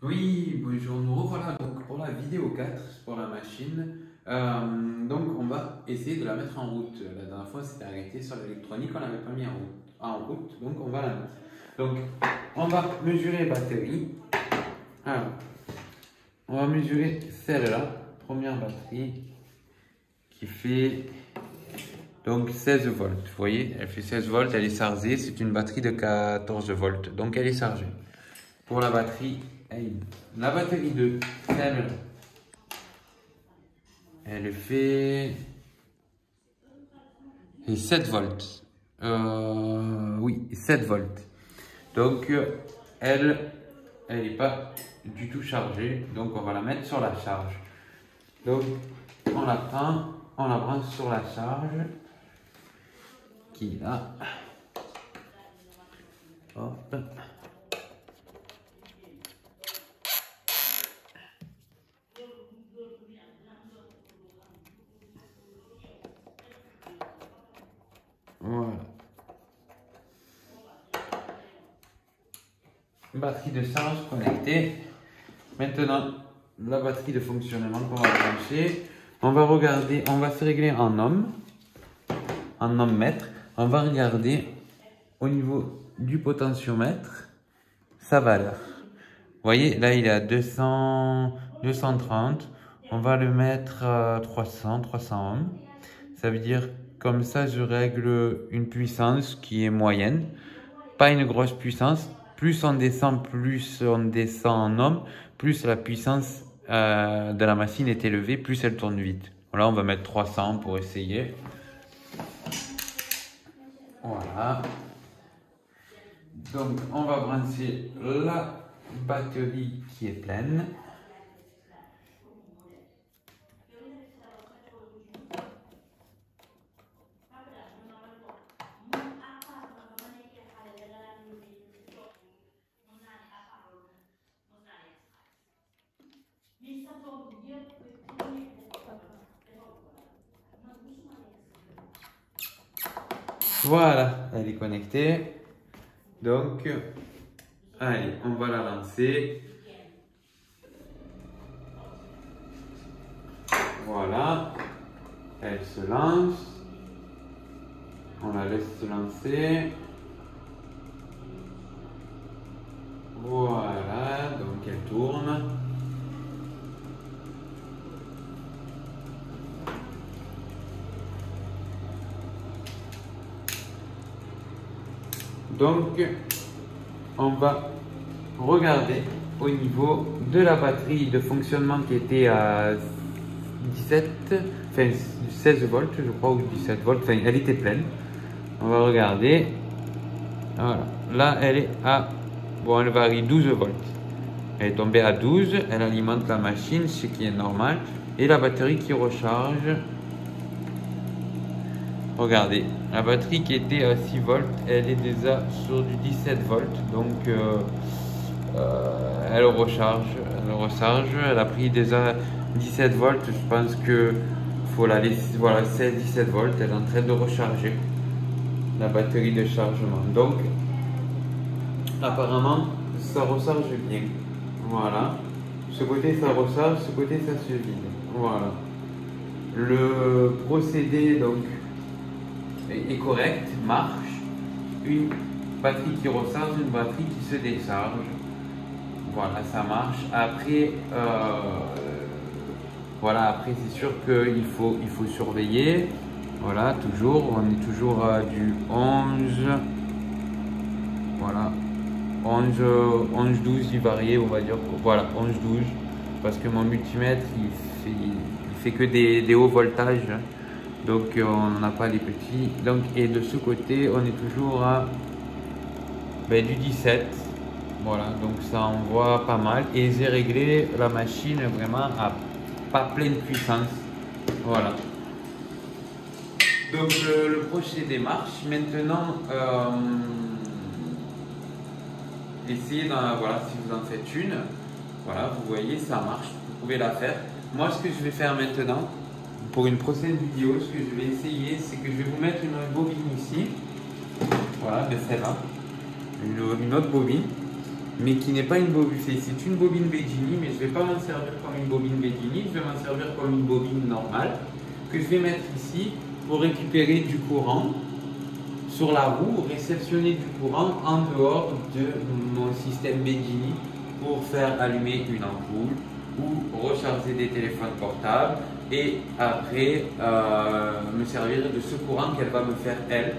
Oui, bonjour, nous revoilà donc pour la vidéo 4 pour la machine. Donc on va essayer de la mettre en route. La dernière fois c'était arrêté sur l'électronique, on l'avait pas mis en route, donc on va la mettre. Donc on va mesurer batterie. Alors, on va mesurer celle-là, première batterie, qui fait donc 16 volts. Vous voyez, elle fait 16 volts, elle est chargée, c'est une batterie de 14 volts, donc elle est chargée. Pour la batterie, la batterie de celle, elle fait 7 volts. Oui, 7 volts. Donc, elle n'est pas du tout chargée. Donc, on va la mettre sur la charge. Donc, on la prend, on la branche sur la charge. Qui est là. Hop. Voilà. Batterie de charge connectée. Maintenant, la batterie de fonctionnement qu'on va brancher. On va regarder, on va se régler en ohms mètre. On va regarder au niveau du potentiomètre sa valeur. Vous voyez, là il est à 230. On va le mettre à 300 ohms. Ça veut dire comme ça je règle une puissance qui est moyenne, pas une grosse puissance. Plus on descend en ohms, plus la puissance de la machine est élevée, plus elle tourne vite. Voilà, on va mettre 300 pour essayer. Voilà. Donc on va brancher la batterie qui est pleine. Voilà, elle est connectée. Donc, allez, on va la lancer. Voilà, elle se lance. On la laisse se lancer. Voilà, donc elle tourne. Donc, on va regarder au niveau de la batterie de fonctionnement qui était à 16 volts, je crois, ou 17 volts. Enfin, elle était pleine. On va regarder. Voilà. Là, elle est à... Bon, elle varie 12 volts. Elle est tombée à 12. Elle alimente la machine, ce qui est normal. Et la batterie qui recharge. Regardez, la batterie qui était à 6 volts, elle est déjà sur du 17 volts. Donc, elle recharge. Elle a pris déjà 17 volts. Je pense que faut la laisser. Voilà, 16-17 volts. Elle est en train de recharger la batterie de chargement. Donc, apparemment, ça recharge bien. Voilà. Ce côté, ça recharge. Ce côté, ça se vide. Voilà. Le procédé, donc, est correct, marche. Une batterie qui recharge, une batterie qui se décharge. Voilà, ça marche. Après, voilà, après c'est sûr qu'il faut surveiller. Voilà, toujours, on est toujours à du 11. Voilà, 11-12, il variait, on va dire. Voilà, 11-12. Parce que mon multimètre, il fait que des hauts voltages. Donc on n'a pas les petits. Donc, et de ce côté, on est toujours à du 17. Voilà, donc ça envoie pas mal. Et j'ai réglé la machine vraiment à pas pleine puissance. Voilà. Donc le procédé marche. Maintenant, essayez voilà, si vous en faites une. Voilà, vous voyez, ça marche. Vous pouvez la faire. Moi, ce que je vais faire maintenant, pour une prochaine vidéo, ce que je vais essayer, c'est que je vais vous mettre une bobine ici. Voilà, de celle-là. Une autre bobine. mais qui n'est pas une bobine. C'est une bobine Bedini, mais je ne vais pas m'en servir comme une bobine Bedini, je vais m'en servir comme une bobine normale que je vais mettre ici pour récupérer du courant sur la roue, réceptionner du courant en dehors de mon système Bedini pour faire allumer une ampoule ou recharger des téléphones portables et après me servir de ce courant qu'elle va me faire elle.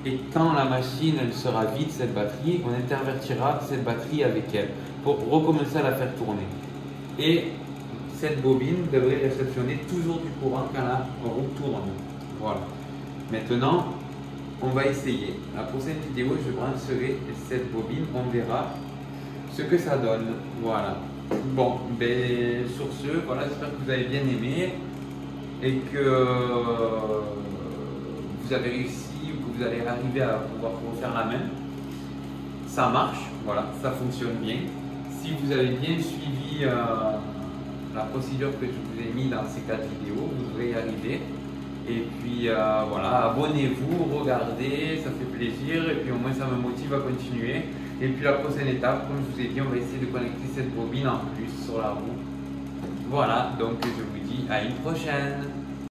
Et quand la machine elle sera vide, cette batterie, on intervertira cette batterie avec elle pour recommencer à la faire tourner. Et cette bobine devrait réceptionner toujours du courant quand la roue tourne. Voilà. Maintenant, on va essayer. La prochaine vidéo, je brancherai cette bobine, on verra ce que ça donne. Voilà. Bon, ben, sur ce, voilà, j'espère que vous avez bien aimé et que vous avez réussi ou que vous allez arriver à pouvoir refaire la même. Ça marche, voilà, ça fonctionne bien. Si vous avez bien suivi la procédure que je vous ai mis dans ces 4 vidéos, vous devrez y arriver. Et puis voilà, abonnez-vous, regardez, ça fait plaisir et puis au moins ça me motive à continuer. Et puis la prochaine étape, comme je vous ai dit, on va essayer de connecter cette bobine en plus sur la roue. Voilà, donc je vous dis à une prochaine.